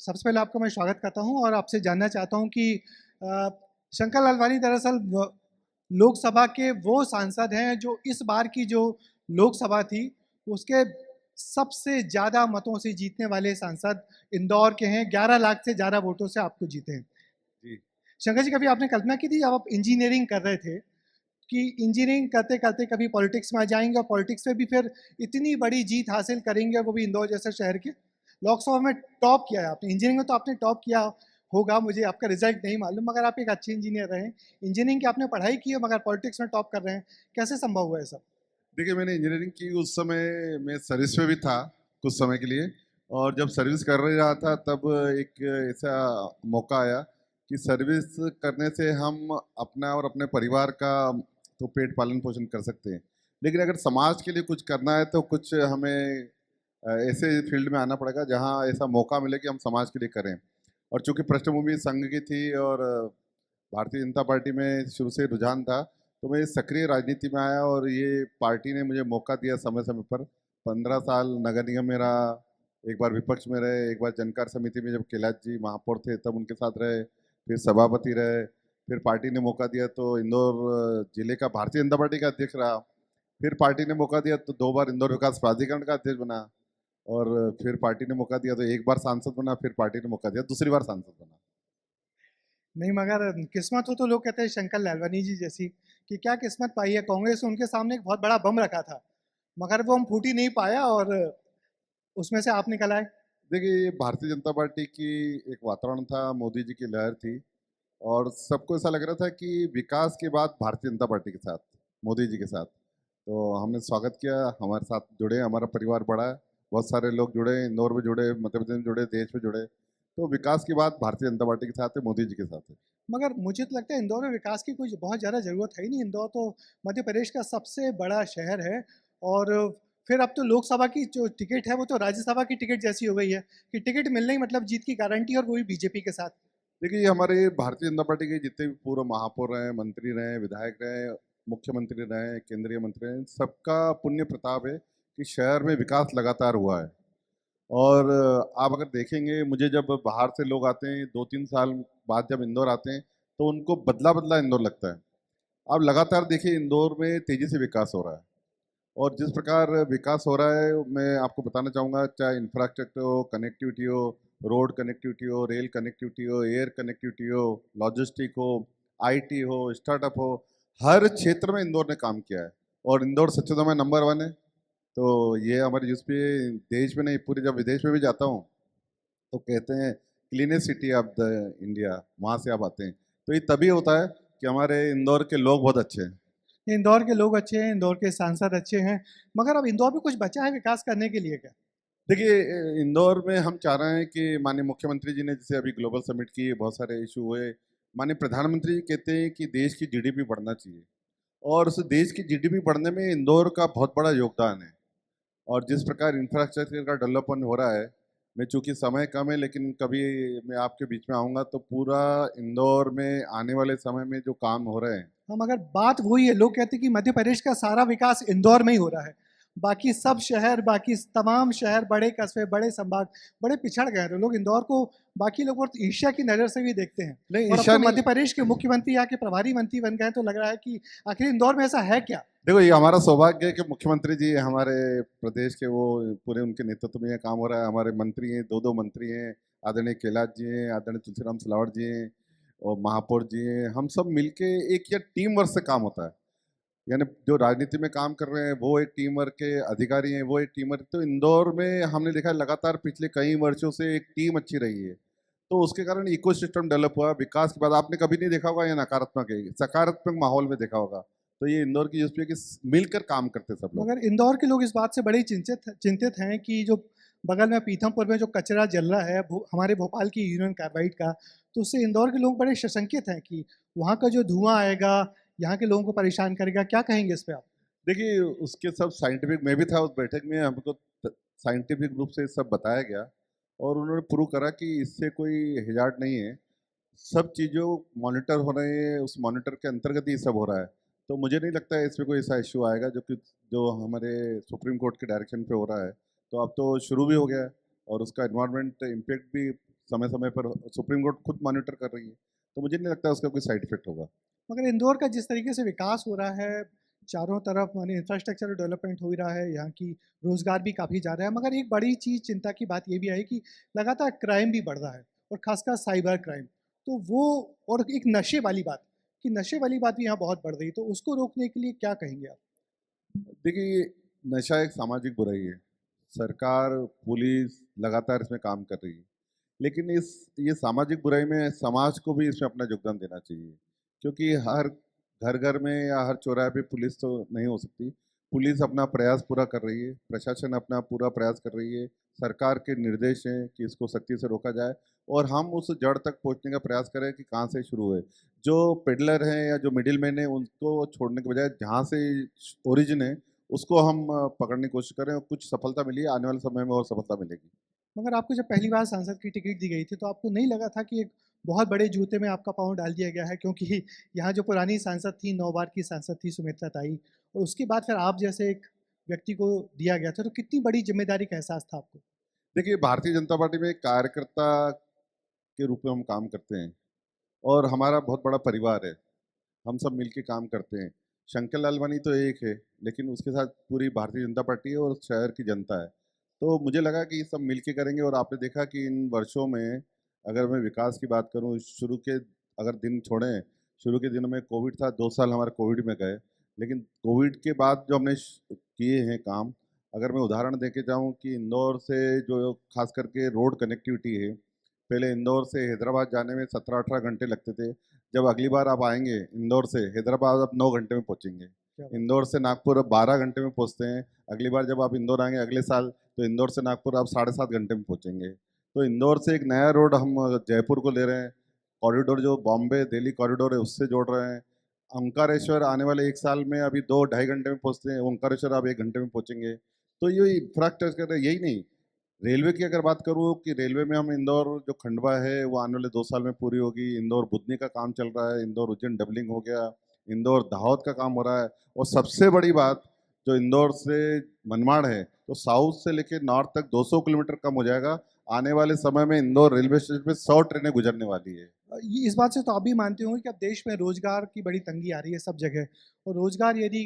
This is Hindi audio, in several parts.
सबसे पहले आपका मैं स्वागत करता हूं और आपसे जानना चाहता हूं कि शंकर लालवानी दरअसल लोकसभा के वो सांसद हैं जो इस बार की जो लोकसभा थी उसके सबसे ज़्यादा मतों से जीतने वाले सांसद इंदौर के हैं। 11 लाख से ज़्यादा वोटों से आपको जीते हैं। जी। शंकर जी, कभी आपने कल्पना की थी जब आप इंजीनियरिंग कर रहे थे कि इंजीनियरिंग करते करते कभी पॉलिटिक्स में आ जाएंगे और पॉलिटिक्स में भी फिर इतनी बड़ी जीत हासिल करेंगे, वो भी इंदौर जैसे शहर के? लोकसभा में टॉप किया है आपने, इंजीनियरिंग में तो आपने टॉप किया होगा, मुझे आपका रिजल्ट नहीं मालूम, मगर आप एक अच्छे इंजीनियर रहे। इंजीनियरिंग की आपने पढ़ाई की है मगर पॉलिटिक्स में टॉप कर रहे हैं, कैसे संभव हुआ है सब? देखिए, मैंने इंजीनियरिंग की उस समय मैं सर्विस में भी था कुछ समय के लिए। और जब सर्विस कर रहा था तब एक ऐसा मौका आया कि सर्विस करने से हम अपना और अपने परिवार का तो पेट पालन पोषण कर सकते हैं, लेकिन अगर समाज के लिए कुछ करना है तो कुछ हमें ऐसे फील्ड में आना पड़ेगा जहाँ ऐसा मौका मिले कि हम समाज के लिए करें। और चूंकि पृष्ठभूमि संघ की थी और भारतीय जनता पार्टी में शुरू से रुझान था, तो मैं सक्रिय राजनीति में आया और ये पार्टी ने मुझे मौका दिया समय समय पर। 15 साल नगर निगम में रहा, एक बार विपक्ष में रहे, एक बार जनकार समिति में जब कैलाश जी महापौर थे तब उनके साथ रहे, फिर सभापति रहे, फिर पार्टी ने मौका दिया तो इंदौर जिले का भारतीय जनता पार्टी का अध्यक्ष रहा, फिर पार्टी ने मौका दिया तो 2 बार इंदौर विकास प्राधिकरण का अध्यक्ष बना, और फिर पार्टी ने मौका दिया तो एक बार सांसद बना, फिर पार्टी ने मौका दिया दूसरी बार सांसद बना। नहीं, मगर किस्मत हो तो लोग कहते हैं शंकर लालवानी जी जैसी, कि क्या किस्मत पाई है। कांग्रेस ने उनके सामने एक बहुत बड़ा बम रखा था मगर वो हम फूट ही नहीं पाया और उसमें से आप निकल आए। देखिए, ये भारतीय जनता पार्टी की एक वातावरण था, मोदी जी की लहर थी, और सबको ऐसा लग रहा था कि विकास के बाद भारतीय जनता पार्टी के साथ, मोदी जी के साथ। तो हमने स्वागत किया, हमारे साथ जुड़े, हमारा परिवार बड़ा है, बहुत सारे लोग जुड़े, इंदौर में जुड़े, मध्य प्रदेश में जुड़े, देश में जुड़े। तो विकास की बात भारतीय जनता पार्टी के साथ है, मोदी जी के साथ है। मगर मुझे तो लगता है इंदौर में विकास की कुछ बहुत ज़्यादा ज़रूरत है ही नहीं। इंदौर तो मध्य प्रदेश का सबसे बड़ा शहर है और फिर अब तो लोकसभा की जो टिकट है वो तो राज्यसभा की टिकट जैसी हो गई है कि टिकट मिलने ही मतलब जीत की गारंटी, और वो भी बीजेपी के साथ। देखिए, ये हमारे भारतीय जनता पार्टी के जितने भी पूर्व महापौर रहे, मंत्री रहे, विधायक रहे, मुख्यमंत्री रहे, केंद्रीय मंत्री रहे, सबका पुण्य प्रताप है कि शहर में विकास लगातार हुआ है। और आप अगर देखेंगे, मुझे जब बाहर से लोग आते हैं 2-3 साल बाद जब इंदौर आते हैं तो उनको बदला बदला इंदौर लगता है। आप लगातार देखिए, इंदौर में तेजी से विकास हो रहा है, और जिस प्रकार विकास हो रहा है मैं आपको बताना चाहूँगा, चाहे इंफ्रास्ट्रक्चर हो, कनेक्टिविटी हो, रोड कनेक्टिविटी हो, रेल कनेक्टिविटी हो, एयर कनेक्टिविटी हो, लॉजिस्टिक हो, आईटी हो, स्टार्टअप हो, हर क्षेत्र में इंदौर ने काम किया है। और इंदौर स्वच्छता में नंबर 1 है। तो ये हमारी यूएसपी देश में नहीं, पूरे जब विदेश में भी जाता हूँ तो कहते हैं cleanest city of the India, वहाँ से आप आते हैं। तो ये तभी होता है कि हमारे इंदौर के लोग बहुत अच्छे हैं। इंदौर के लोग अच्छे हैं, इंदौर के सांसद अच्छे हैं, मगर अब इंदौर में कुछ बचा है विकास करने के लिए क्या? देखिए, इंदौर में हम चाह रहे हैं कि माननीय मुख्यमंत्री जी ने जैसे अभी ग्लोबल समिट की, बहुत सारे इशू हुए, माननीय प्रधानमंत्री जी कहते हैं कि देश की जीडीपी बढ़ना चाहिए, और उस देश की जीडीपी बढ़ने में इंदौर का बहुत बड़ा योगदान है। और जिस प्रकार इंफ्रास्ट्रक्चर का डेवलपमेंट हो रहा है, मैं चूंकि समय कम है लेकिन कभी मैं आपके बीच में आऊँगा तो पूरा इंदौर में आने वाले समय में जो काम हो रहे हैं। हाँ, मगर बात वही है, लोग कहते हैं कि मध्य प्रदेश का सारा विकास इंदौर में ही हो रहा है, बाकी सब शहर, बाकी तमाम शहर, बड़े कस्बे, बड़े संभाग बड़े पिछड़ गए हैं। तो लोग इंदौर को, बाकी लोग बहुत ईर्ष्या की नज़र से भी देखते हैं। नहीं, और अब ईर्ष्या तो नहीं। मध्य प्रदेश के मुख्यमंत्री यहाँ के प्रभारी मंत्री बन गए हैं, तो लग रहा है कि आखिर इंदौर में ऐसा है क्या? देखो, ये हमारा सौभाग्य है कि मुख्यमंत्री जी हमारे प्रदेश के, वो पूरे उनके नेतृत्व में ये काम हो रहा है। हमारे मंत्री हैं, 2-2 मंत्री हैं, आदरणीय कैलाश जी हैं, आदरणीय तुलसीराम सिलावट जी हैं, और महापौर जी हैं। हम सब मिलके एक, ये टीम वर्क से काम होता है। यानी जो राजनीति में काम कर रहे हैं वो एक टीम वर्क के अधिकारी हैं, वो एक टीम वर्क। तो इंदौर में हमने देखा है लगातार पिछले कई वर्षों से एक टीम अच्छी रही है, तो उसके कारण इकोसिस्टम डेवलप हुआ। विकास के बाद आपने कभी नहीं देखा होगा ये नकारात्मक है, सकारात्मक माहौल में देखा होगा। तो ये इंदौर की यूएसपी है कि मिलकर काम करते सब लोग। मगर इंदौर के लोग इस बात से बड़े ही चिंतित चिंतित हैं कि जो बगल में पीथमपुर में जो कचरा जल रहा है हमारे भोपाल की यूनियन कार्बाइड का, तो उससे इंदौर के लोग बड़े सशंकित हैं कि वहाँ का जो धुआं आएगा यहाँ के लोगों को परेशान करेगा। क्या कहेंगे इस पे आप? देखिए, उसके सब साइंटिफिक, मैं भी था उस बैठक में, हमको साइंटिफिक रूप से सब बताया गया, और उन्होंने प्रूव करा कि इससे कोई हिजार्ड नहीं है। सब चीज़ों मॉनिटर हो रहे हैं, उस मॉनिटर के अंतर्गत ही सब हो रहा है। तो मुझे नहीं लगता है इसमें कोई ऐसा इश्यू आएगा जो कि जो हमारे सुप्रीम कोर्ट के डायरेक्शन पे हो रहा है। तो अब तो शुरू भी हो गया है, और उसका एनवायरमेंट इम्पेक्ट भी समय समय पर सुप्रीम कोर्ट खुद मॉनिटर कर रही है, तो मुझे नहीं लगता उसका कोई साइड इफेक्ट होगा। मगर इंदौर का जिस तरीके से विकास हो रहा है, चारों तरफ माने इंफ्रास्ट्रक्चर डेवलपमेंट हो ही रहा है, यहाँ की रोज़गार भी काफ़ी ज़्यादा है, मगर एक बड़ी चीज़ चिंता की बात ये भी है कि लगातार क्राइम भी बढ़ रहा है और ख़ासकर साइबर क्राइम। तो वो और एक नशे वाली बात, कि नशे वाली बात भी यहाँ बहुत बढ़ रही है, तो उसको रोकने के लिए क्या कहेंगे आप? देखिए, नशा एक सामाजिक बुराई है। सरकार, पुलिस लगातार इसमें काम कर रही है। लेकिन इस ये सामाजिक बुराई में समाज को भी इसमें अपना योगदान देना चाहिए। क्योंकि हर घर-घर में या हर चौराहे पे पुलिस तो नहीं हो सकती। पुलिस अपना प्रयास पूरा कर रही है, प्रशासन अपना पूरा प्रयास कर रही है। सरकार के निर्देश हैं कि इसको सख्ती से रोका जाए और हम उस जड़ तक पहुँचने का प्रयास करें कि कहाँ से शुरू हुए। जो पेडलर हैं या जो मिडलमैन हैं, उनको छोड़ने के बजाय जहाँ से ओरिजिन है, उसको हम पकड़ने की कोशिश करें और कुछ सफलता मिली है, आने वाले समय में और सफलता मिलेगी। मगर आपको जब पहली बार सांसद की टिकट दी गई थी, तो आपको नहीं लगा था कि एक बहुत बड़े जूते में आपका पाँव डाल दिया गया है? क्योंकि यहाँ जो पुरानी सांसद थी, 9 बार की सांसद थी सुमित्रा ताई, और उसके बाद फिर आप जैसे एक व्यक्ति को दिया गया था, तो कितनी बड़ी ज़िम्मेदारी का एहसास था आपको? देखिए, भारतीय जनता पार्टी में एक कार्यकर्ता के रूप में हम काम करते हैं और हमारा बहुत बड़ा परिवार है। हम सब मिलके काम करते हैं। शंकर लालवानी तो एक है, लेकिन उसके साथ पूरी भारतीय जनता पार्टी है और शहर की जनता है। तो मुझे लगा कि सब मिलके करेंगे और आपने देखा कि इन वर्षों में अगर मैं विकास की बात करूँ, शुरू के अगर दिन छोड़ें, शुरू के दिनों में कोविड था, 2 साल हमारे कोविड में गए। लेकिन कोविड के बाद जो हमने किए हैं काम, अगर मैं उदाहरण देके जाऊँ कि इंदौर से जो खास करके रोड कनेक्टिविटी है, पहले इंदौर से हैदराबाद जाने में 17-18 घंटे लगते थे। जब अगली बार आप आएँगे इंदौर से, हैदराबाद आप 9 घंटे में पहुँचेंगे। क्या बात इंदौर से नागपुर अब 12 घंटे में पहुँचते हैं। अगली बार जब आप इंदौर आएँगे अगले साल, तो इंदौर से नागपुर आप साढ़े 7 घंटे में पहुँचेंगे। तो इंदौर से एक नया रोड हम जयपुर को ले रहे हैं। कॉरिडोर जो बॉम्बे दिल्ली कॉरिडोर है उससे जोड़ रहे हैं। ओंकारेश्वर आने वाले 1 साल में अभी 2 ढाई घंटे में पहुँचते हैं, ओंकारेश्वर आप 1 घंटे में पहुँचेंगे। तो ये इंफ्रास्ट्रक्चर है, यही नहीं, रेलवे की अगर बात करूँ कि रेलवे में हम इंदौर जो खंडवा है वो आने वाले 2 साल में पूरी होगी। इंदौर बुधनी का काम चल रहा है, इंदौर उज्जैन डबलिंग हो गया, इंदौर दाहोद का काम हो रहा है और सबसे बड़ी बात जो इंदौर से मनमाड़ है, तो साउथ से लेके नॉर्थ तक 200 किलोमीटर कम हो जाएगा। आने वाले समय में इंदौर रेलवे स्टेशन पे 100 ट्रेनें गुजरने वाली है। ये इस बात से तो आप भी मानते होंगे कि अब देश में रोज़गार की बड़ी तंगी आ रही है सब जगह, और रोज़गार यदि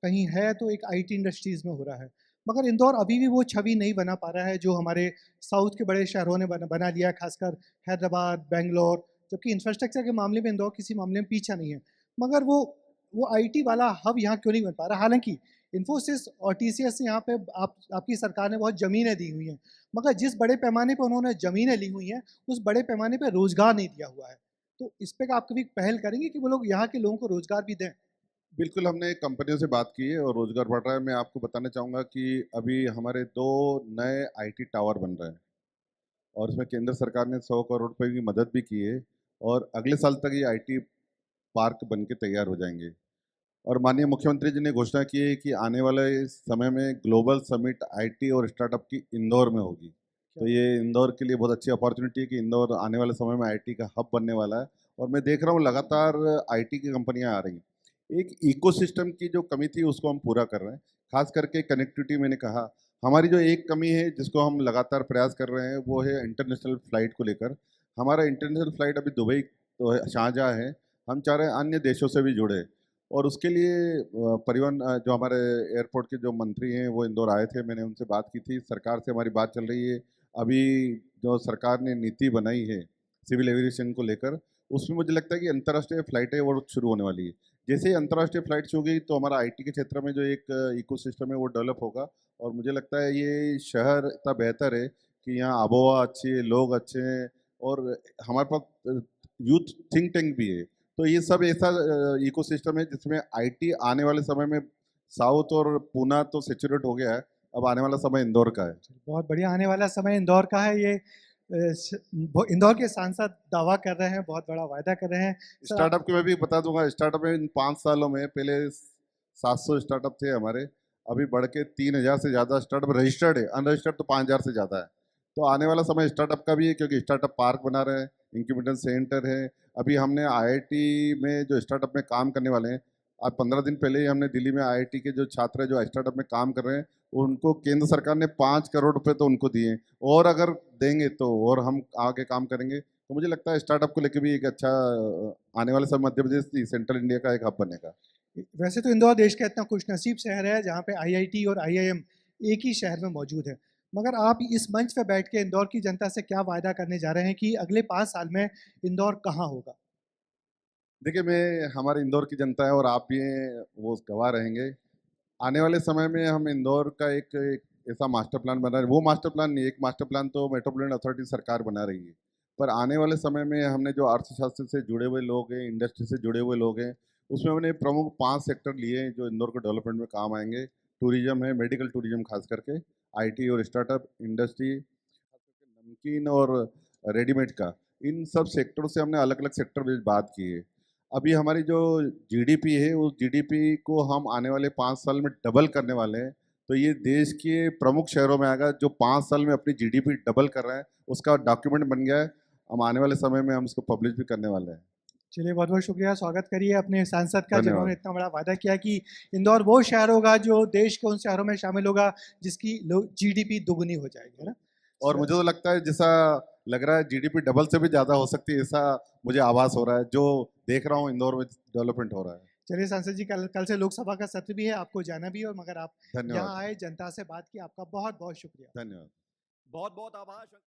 कहीं है तो एक आईटी इंडस्ट्रीज़ में हो रहा है। मगर इंदौर अभी भी वो छवि नहीं बना पा रहा है जो हमारे साउथ के बड़े शहरों ने बना लिया है, खासकर हैदराबाद, बैंगलोर, जबकि इंफ्रास्ट्रक्चर के मामले में इंदौर किसी मामले में पीछा नहीं है। मगर वो आईटी वाला हब यहाँ क्यों नहीं बन पा रहा? हालाँकि इन्फोसिस और टीसीएस यहाँ पे आपकी सरकार ने बहुत ज़मीनें दी हुई हैं, मगर जिस बड़े पैमाने पे उन्होंने ज़मीनें ली हुई हैं, उस बड़े पैमाने पे रोज़गार नहीं दिया हुआ है। तो इस पे आप कभी पहल करेंगे कि वो लोग यहाँ के लोगों को रोज़गार भी दें? बिल्कुल, हमने कंपनियों से बात की है और रोज़गार बढ़ रहा है। मैं आपको बताना चाहूँगा कि अभी हमारे 2 नए आईटी टावर बन रहे हैं और इसमें केंद्र सरकार ने 100 करोड़ रुपए की मदद भी की है और अगले साल तक ये आईटी पार्क बन के तैयार हो जाएँगे। और माननीय मुख्यमंत्री जी ने घोषणा की है कि आने वाले इस समय में ग्लोबल समिट आईटी और स्टार्टअप की इंदौर में होगी। तो ये इंदौर के लिए बहुत अच्छी अपॉर्चुनिटी है कि इंदौर आने वाले समय में आईटी का हब बनने वाला है और मैं देख रहा हूँ लगातार आईटी की कंपनियां आ रही हैं। एक इकोसिस्टम की जो कमी थी उसको हम पूरा कर रहे हैं। खास करके कनेक्टिविटी मैंने कहा, हमारी जो एक कमी है जिसको हम लगातार प्रयास कर रहे हैं वो है इंटरनेशनल फ़्लाइट को लेकर। हमारा इंटरनेशनल फ़्लाइट अभी दुबई तो शारजाह है, हम चाह रहे हैं अन्य देशों से भी जुड़े और उसके लिए परिवहन जो हमारे एयरपोर्ट के जो मंत्री हैं वो इंदौर आए थे, मैंने उनसे बात की थी, सरकार से हमारी बात चल रही है। अभी जो सरकार ने नीति बनाई है सिविल एविएशन को लेकर, उसमें मुझे लगता है कि अंतर्राष्ट्रीय फ़्लाइटें वो शुरू होने वाली है। जैसे ही अंतर्राष्ट्रीय फ़्लाइट शुरू होगी तो हमारा आईटी के क्षेत्र में जो एक इकोसिस्टम है वो डेवलप होगा और मुझे लगता है ये शहर इतना बेहतर है कि यहाँ आबोहवा अच्छी है, लोग अच्छे हैं और हमारे पास यूथ थिंक टैंक भी है। तो ये सब ऐसा इकोसिस्टम है जिसमें आईटी आने वाले समय में साउथ और पूना तो सैचुरेट हो गया है, अब आने वाला समय इंदौर का है। बहुत बढ़िया, आने वाला समय इंदौर का है, ये इंदौर के सांसद दावा कर रहे हैं, बहुत बड़ा वायदा कर रहे हैं। सर, स्टार्टअप की मैं भी बता दूंगा, स्टार्टअप में इन 5 सालों में पहले 700 स्टार्टअप थे हमारे, अभी बढ़ के 3000 से ज़्यादा स्टार्टअप रजिस्टर्ड है, अनरजिस्टर्ड तो 5000 से ज़्यादा है। तो आने वाला समय स्टार्टअप का भी है क्योंकि स्टार्टअप पार्क बना रहे हैं, इंक्यूबेटर सेंटर है। अभी हमने आईआईटी में जो स्टार्टअप में काम करने वाले हैं आज 15 दिन पहले ही हमने दिल्ली में आईआईटी के जो छात्र हैं जो स्टार्टअप में काम कर रहे हैं, उनको केंद्र सरकार ने 5 करोड़ रुपए तो उनको दिए हैं, और अगर देंगे तो और हम आगे काम करेंगे। तो मुझे लगता है स्टार्टअप को लेकर भी एक अच्छा आने वाले समय मध्य प्रदेश सेंट्रल इंडिया का एक हब बनेगा। वैसे तो इंदौर देश का इतना खुशनसीब शहर है जहाँ पे आईआईटी और आईआईएम एक ही शहर में मौजूद है, मगर आप इस मंच पे बैठ के इंदौर की जनता से क्या वायदा करने जा रहे हैं कि अगले 5 साल में इंदौर कहाँ होगा? देखिए, मैं हमारे इंदौर की जनता है और आप भी हैं, वो गवाह रहेंगे। आने वाले समय में हम इंदौर का एक ऐसा मास्टर प्लान बना रहे हैं। वो मास्टर प्लान नहीं, एक मास्टर प्लान तो मेट्रोपॉलिटन अथॉरिटी सरकार बना रही है, पर आने वाले समय में हमने जो अर्थशास्त्र से जुड़े हुए लोग हैं, इंडस्ट्री से जुड़े हुए लोग हैं, उसमें हमने प्रमुख 5 सेक्टर लिए हैं जो इंदौर को डेवलपमेंट में काम आएंगे। टूरिज्म है, मेडिकल टूरिज्म खास करके, आईटी और स्टार्टअप, इंडस्ट्री, नमकीन और रेडीमेड का, इन सब सेक्टरों से हमने अलग अलग सेक्टर में बात की है। अभी हमारी जो जीडीपी है, उस जीडीपी को हम आने वाले 5 साल में डबल करने वाले हैं। तो ये देश के प्रमुख शहरों में आएगा जो 5 साल में अपनी जीडीपी डबल कर रहा है, उसका डॉक्यूमेंट बन गया है। हम आने वाले समय में हम इसको पब्लिश भी करने वाले हैं। चलिए, बहुत बहुत शुक्रिया। स्वागत करिए अपने सांसद का जिन्होंने धन्यवाद। इतना बड़ा वादा किया कि इंदौर वो शहर होगा जो देश के उन शहरों में शामिल होगा जिसकी जीडीपी दुगुनी हो जाएगी, है ना? और मुझे तो लगता है जैसा लग रहा है जीडीपी डबल से भी ज़्यादा हो सकती है, ऐसा मुझे आभास हो रहा है जो देख रहा हूँ इंदौर में डेवलपमेंट हो रहा है। चलिए सांसद जी, कल कल से लोकसभा का सत्र भी है, आपको जाना भी है, और मगर आप धन्यवाद। यहाँ आए, जनता से बात की, आपका बहुत बहुत शुक्रिया। धन्यवाद। बहुत बहुत आभार।